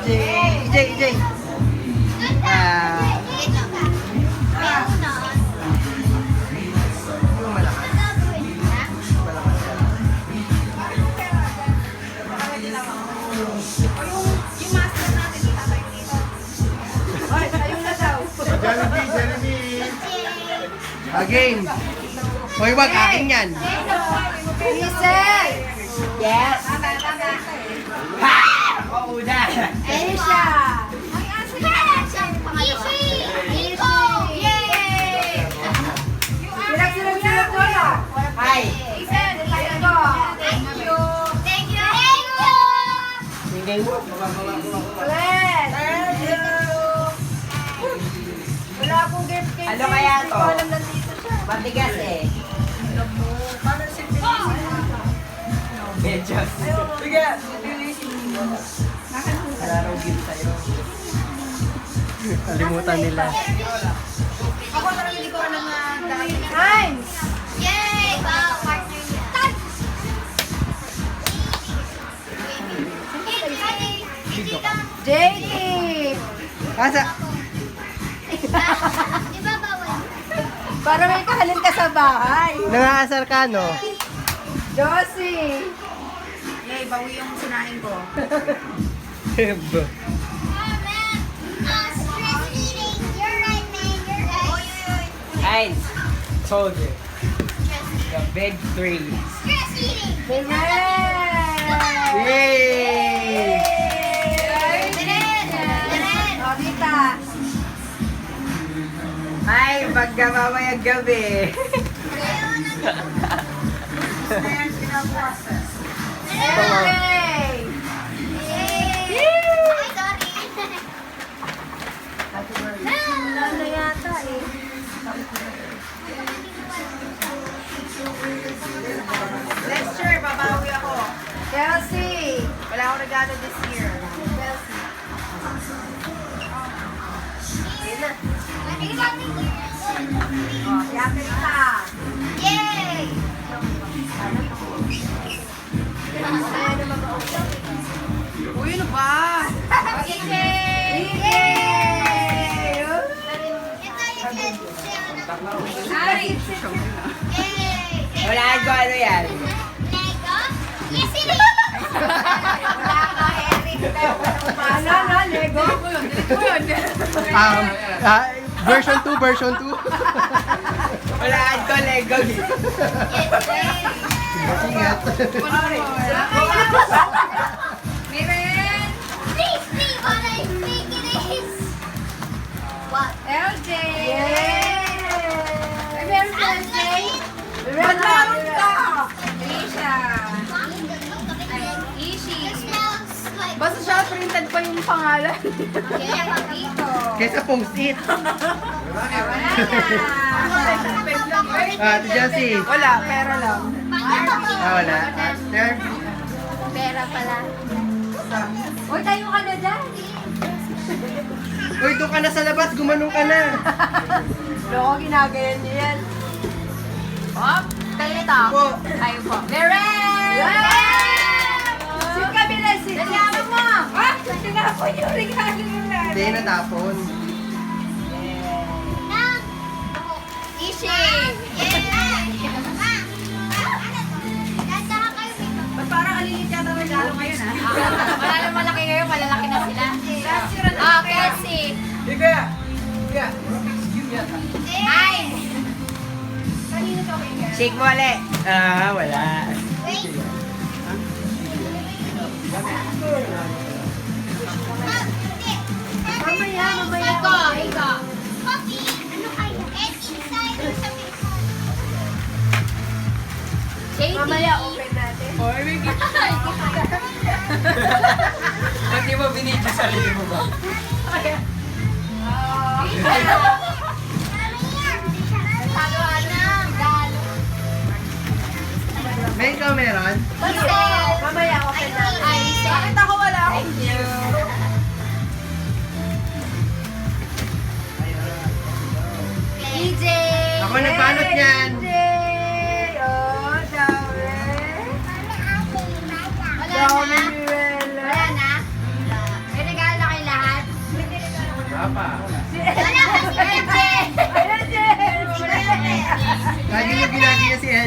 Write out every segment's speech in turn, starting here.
EJ. Ah. Yung malakas. Jeremy. Game. Hoy, wag akin yan. Listen! Yes. Oo na. Asia! Silap doon ah! Hi. Singing. Ulit! Wala akong gift cake. Ano kaya Hindi to? ko alam nandito siya. Matigas eh. Medyas. Sige. Kalimutan nila. Ako talaga hindi ko alam na dahil. Heinz! JT! Kasa, Para may kahalin ka sa bahay. nangaasar ka, no? Josie! Yay, bawi yung sinahin ko. Heinz. Told you. The big three. Yay! Nobita! Ay, pagkamamayang gabi. Hey! Ano yata eh? Next year, babawi ako. Kelsey! Wala akong regalo this year. Kelsey! Oh, yakin ka! Kaya naman mausap. Uy, ano ba? Yay! Ay! Wala ko ano yan. Ano, Lego? Version 2, version 2. Wala ko Lego. Ingat. Miren! LJ! Yay! May meron ka, LJ? Maglaron ka! Alicia! Basta siya, printed pa yung pangalan. Kesa post-it. Wala na! Jessie. Wala, pera lang. Wala. There. Pera pala. Uy, tayo ka na dyan. Uy, doon ka na sa labas. Gumanong ka na. Loko, ginagayan niya yan. Hop! Kayo ito. Po. Tayo po. Miren! Sit kami na, sit. Dalihan mo! Ah, tinapon yung regalo nila. Hindi, natapon. Ba't parang alilit yata ang regalo ngayon, ha? Wala na malaki ngayon, malalaki na sila. Kasi. Sige. Sige. Ay! Shake mo ulit. Wala. Mamaya, mamaya. Iko. Shady. Mamaya, open natin. Oy, may gift. Ba't di mo binidyo sarili mo ba? May ikaw meron? Mamaya, open natin. Bakit ako wala akong EJ. Ako nagbalot niyan. Yay! Oh, dami. Wala Dami na. ni Rela. Wala na. May regalo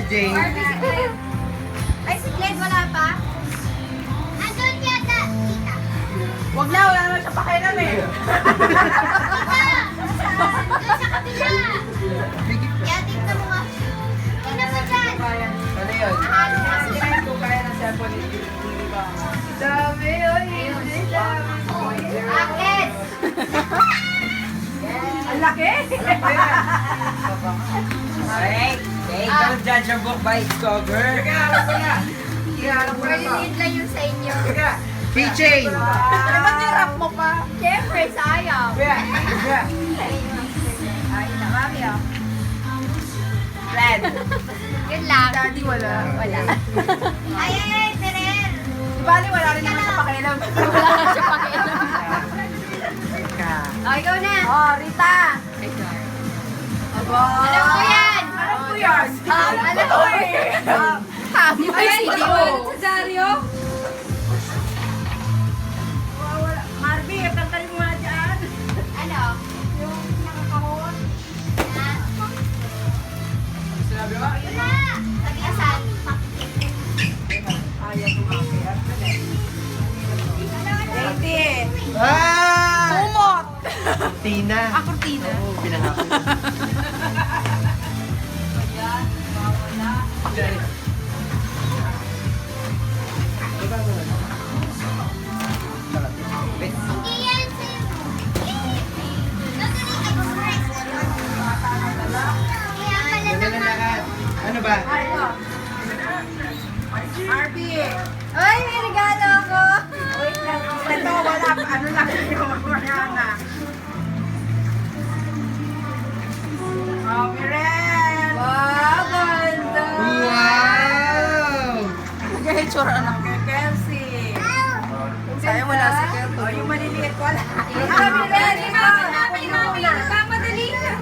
Jane. Barbie si Glenn. Ay, si Glenn, wala pa? Andun yata, tita. Wag na, wala na siya pakialam eh. Doon sa kabila. Yan, tingnan mo nga. Tingnan mo dyan. Ano yun? Mahalo ka. Hindi ko kaya ng cellphone ni ba? Dami, oy. Hindi dami. Bakit? Ang laki. Hey, don't judge a book by its cover. Maliliit lang yun sa inyo. Keychain. Ano ba't nirap mo pa? Siyempre, sayang. Ay, nakami ah. Plan. Yun lang. Daddy, wala. Wala. Ay, ay, ay, Terel. Di bali, wala rin naman siya pakialam. Wala siya pakialam. Oh, ikaw na. Oh, Rita. Aba. Alam ko yan. Alam ko yan. Alam ko Di ba yan? Hindi mo sa Dario? Marby, kantarin mo na dyan. Ano? Yung nakakahon. Sinabi mo? Wala. Sabi ka saan? Ayaw tumaki. Lady. Ah! Kumot. Tina. Cortina. Oo, pinangako. Hindi yan sa'yo. Nagaling ka ba? Kaya pala Ganda na lahat. Ano ba? Marby. Ay, may regalo ako. Wait lang. Ito, wala pa. Ano lang yun? Wala na. Oh, Mirel. Wow, ganda. Wow! Kaya tsura anak kay Kelsey. Sayang wala si Kelsey. Oh, yung maliliit wala. Ikaw, Mirel. Ikaw, nagkamadali ka.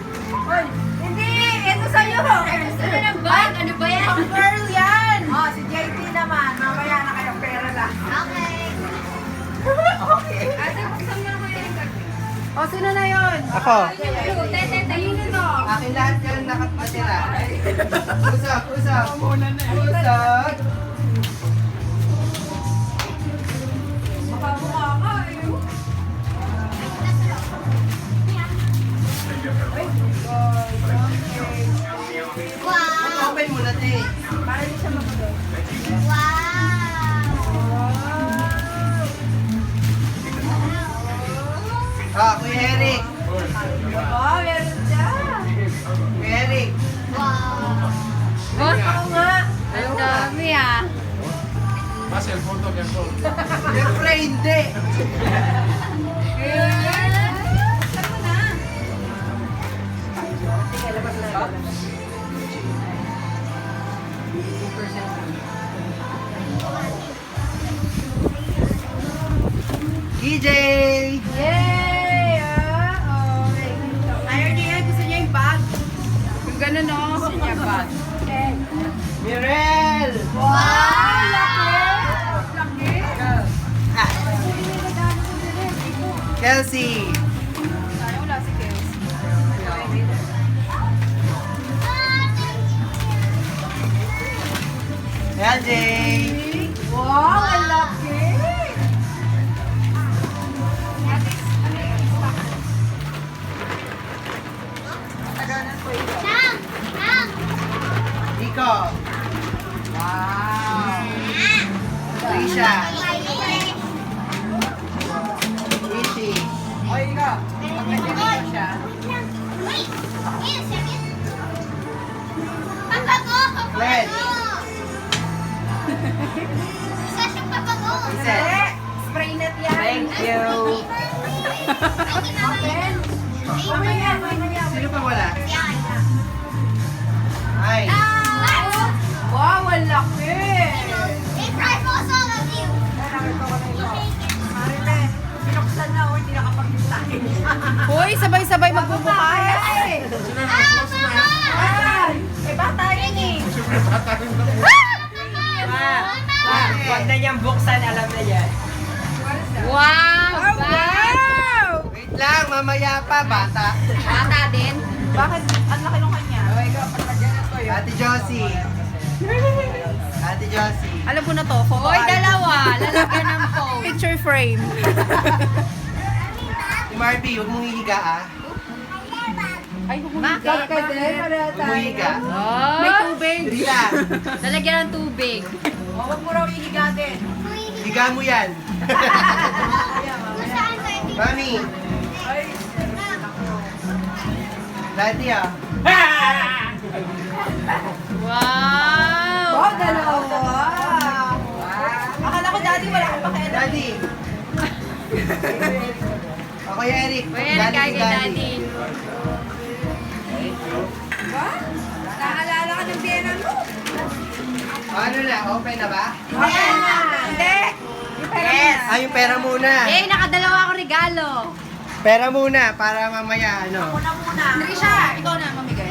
Oy, hindi. Ito sa'yo. Gusto na ng bag? Ano ba yan? Pang girl yan. Oh, si JT naman. Mamaya na kayong pera lang. Okay. Okay. Ate, buksan mo na ko yung bag. Oh, sino na yun? Ako. Tayo na to. Akin lahat yan nakapatira. Usap, usap. Usap. Makamukha ka. Wow. Open mo na, te. Para di siya mapagod. Wow. Ah, Kuya Eric. Oh, meron siya. Kuya Eric. Wow. Oo nga. Ang dami ah. Siyempre, hindi. Buksan mo na. Sige, labas na labas. DJ. Yay! Oh, okay. Ayaw niya yan. Gusto niya yung bag. Yung gano'n, no? Gusto niya bag. Okay. Mirel. Wow! Laki! Kelsey. Sayang wala si Kelsey. LJ. Wow! Ang laki! Taganan ko ito. Nang. Nang. Nico. Wow! Trisha. Ay, Ishi. O, ikaw. Pagkakita siya. wait. Wait a second. Papago. Red. Papago. Isa siyang papago. Iset. Spray net yan. Thank you. Open. Mamaya, mamaya. Sino pa wala? Yan. Ay. Wow, ang laki! Hey, try mo sa of you. Marilen, binuksan na o hindi nakapag-design. Hoy, sabay-sabay magbubukas. Ay! Ay! Eh, bata yun eh. Huwag na niyang buksan, alam na yan. Wow! Wow! Wait lang, mamaya pa, bata. Bata din. Bakit? Ang laki nung kanya. Okay, ikaw, pagkagyan na to yun. Ate Josie. Ate Josie. Alam ko na to. Hoy, dalawa. Lalagyan ng phone. Picture frame. Si Marby, huwag mong hihiga ah. Ay, Bakit? Huwag mong hihiga. May tubig. Dali lang. Lalagyan ng tubig. Huwag mo raw ihiga din. Higa mo yan. Kung saan tayo dito? Mami. Daddy ah. Wow! Oh, dalawa. Akala ko daddy, wala kang pakialam. Daddy. Ako yung Eric. Kuya, nagkagay si daddy. Ba? Naalala ka ng pera mo? Ano na? Open na ba? Okay na. Hindi. Yung pera Yes. mo. Ah, yung pera muna. Eh, nakadalawa ako regalo. Pera muna para mamaya ano. Trisha, ikaw na mamigay.